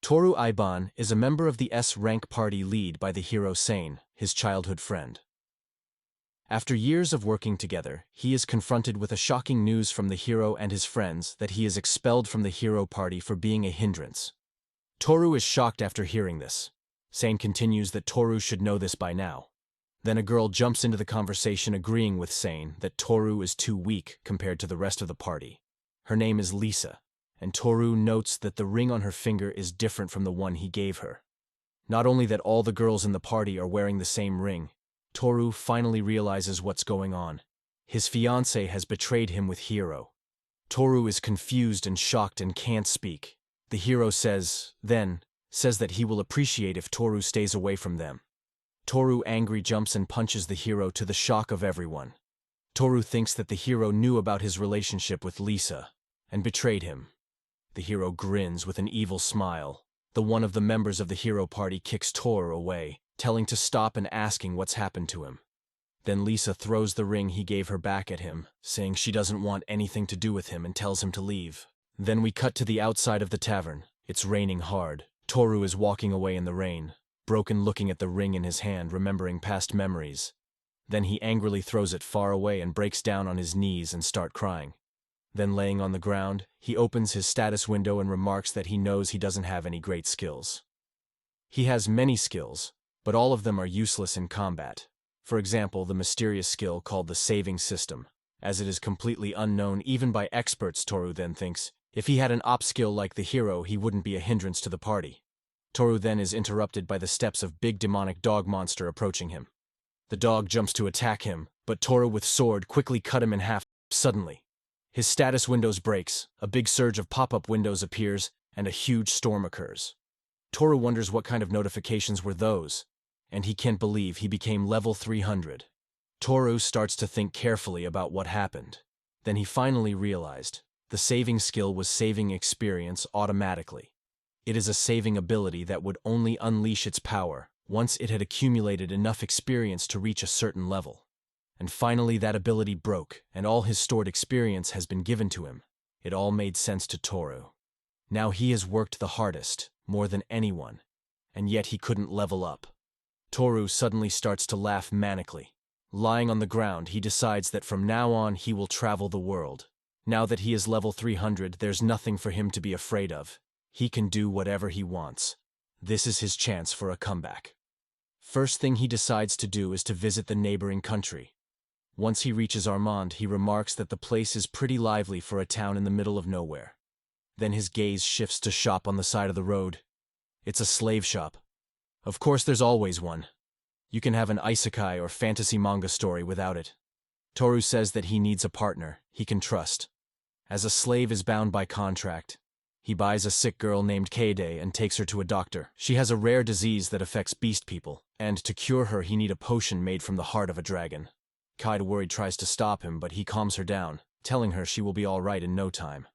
Toru Iban is a member of the S-rank party led by the hero Sane, his childhood friend. After years of working together, he is confronted with a shocking news from the hero and his friends that he is expelled from the hero party for being a hindrance. Toru is shocked after hearing this. Sane continues that Toru should know this by now. Then a girl jumps into the conversation agreeing with Sane that Toru is too weak compared to the rest of the party. Her name is Lisa, and Toru notes that the ring on her finger is different from the one he gave her. Not only that all the girls in the party are wearing the same ring, Toru finally realizes what's going on. His fiancée has betrayed him with Hiro. Toru is confused and shocked and can't speak. The hero says that he will appreciate if Toru stays away from them. Toru angry jumps and punches the hero to the shock of everyone. Toru thinks that the hero knew about his relationship with Lisa and betrayed him. The hero grins with an evil smile. One of the members of the hero party kicks Toru away, telling to stop and asking what's happened to him. Then Lisa throws the ring he gave her back at him, saying she doesn't want anything to do with him and tells him to leave. Then we cut to the outside of the tavern. It's raining hard. Toru is walking away in the rain, broken, looking at the ring in his hand, remembering past memories. Then he angrily throws it far away and breaks down on his knees and starts crying. Then laying on the ground, he opens his status window and remarks that he knows he doesn't have any great skills. He has many skills, but all of them are useless in combat. For example, the mysterious skill called the saving system, as it is completely unknown even by experts. Toru then thinks, if he had an op skill like the hero, he wouldn't be a hindrance to the party. Toru then is interrupted by the steps of big demonic dog monster approaching him. The dog jumps to attack him, but Toru with sword quickly cut him in half. Suddenly, his status windows breaks, a big surge of pop-up windows appears, and a huge storm occurs. Toru wonders what kind of notifications were those, and he can't believe he became level 300. Toru starts to think carefully about what happened. Then he finally realized the saving skill was saving experience automatically. It is a saving ability that would only unleash its power once it had accumulated enough experience to reach a certain level. And finally that ability broke, and all his stored experience has been given to him. It all made sense to Toru. Now he has worked the hardest, more than anyone, and yet he couldn't level up. Toru suddenly starts to laugh manically. Lying on the ground, he decides that from now on he will travel the world. Now that he is level 300, there's nothing for him to be afraid of. He can do whatever he wants. This is his chance for a comeback. First thing he decides to do is to visit the neighboring country. Once he reaches Armand, he remarks that the place is pretty lively for a town in the middle of nowhere. Then his gaze shifts to shop on the side of the road. It's a slave shop. Of course there's always one. You can have an isekai or fantasy manga story without it. Toru says that he needs a partner he can trust. As a slave is bound by contract, he buys a sick girl named Kade and takes her to a doctor. She has a rare disease that affects beast people, and to cure her he need a potion made from the heart of a dragon. Kade, worried, tries to stop him, but he calms her down, telling her she will be all right in no time.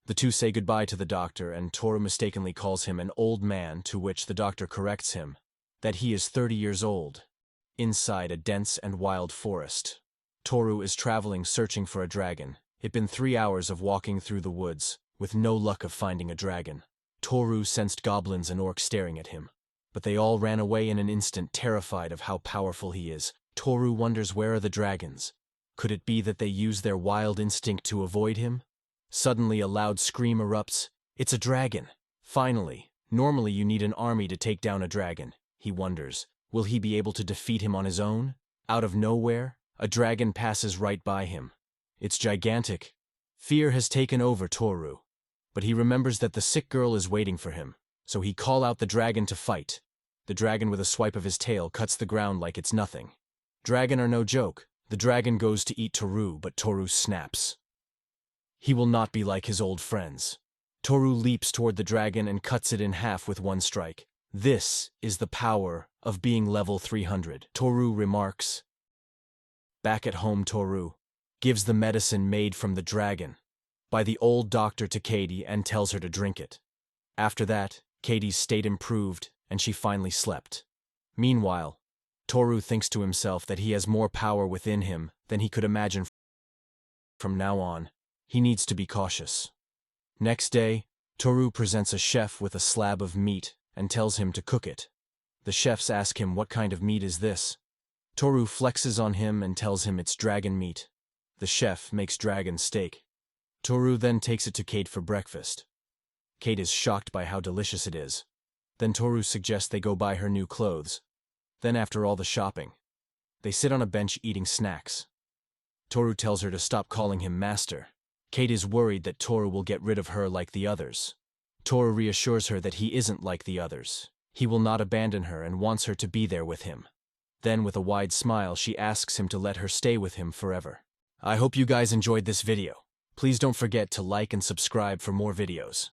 The two say goodbye to the doctor, and Toru mistakenly calls him an old man, to which the doctor corrects him that he is 30 years old. Inside a dense and wild forest, Toru is traveling searching for a dragon. It'd been 3 hours of walking through the woods, with no luck of finding a dragon. Toru sensed goblins and orcs staring at him, but they all ran away in an instant, terrified of how powerful he is. Toru wonders, where are the dragons? Could it be that they use their wild instinct to avoid him? Suddenly a loud scream erupts. It's a dragon! Finally! Normally you need an army to take down a dragon. He wonders, will he be able to defeat him on his own? Out of nowhere, a dragon passes right by him. It's gigantic. Fear has taken over Toru, but he remembers that the sick girl is waiting for him, so he calls out the dragon to fight. The dragon, with a swipe of his tail, cuts the ground like it's nothing. Dragon are no joke. The dragon goes to eat Toru, but Toru snaps. He will not be like his old friends. Toru leaps toward the dragon and cuts it in half with one strike. This is the power of being level 300, Toru remarks. Back at home, Toru gives the medicine made from the dragon by the old doctor to Kade and tells her to drink it. After that, Kade's state improved and she finally slept. Meanwhile, Toru thinks to himself that he has more power within him than he could imagine. From now on, he needs to be cautious. Next day, Toru presents a chef with a slab of meat and tells him to cook it. The chefs ask him what kind of meat is this. Toru flexes on him and tells him it's dragon meat. The chef makes dragon steak. Toru then takes it to Kate for breakfast. Kate is shocked by how delicious it is. Then Toru suggests they go buy her new clothes. Then after all the shopping, they sit on a bench eating snacks. Toru tells her to stop calling him master. Kate is worried that Toru will get rid of her like the others. Toru reassures her that he isn't like the others. He will not abandon her and wants her to be there with him. Then with a wide smile, she asks him to let her stay with him forever. I hope you guys enjoyed this video. Please don't forget to like and subscribe for more videos.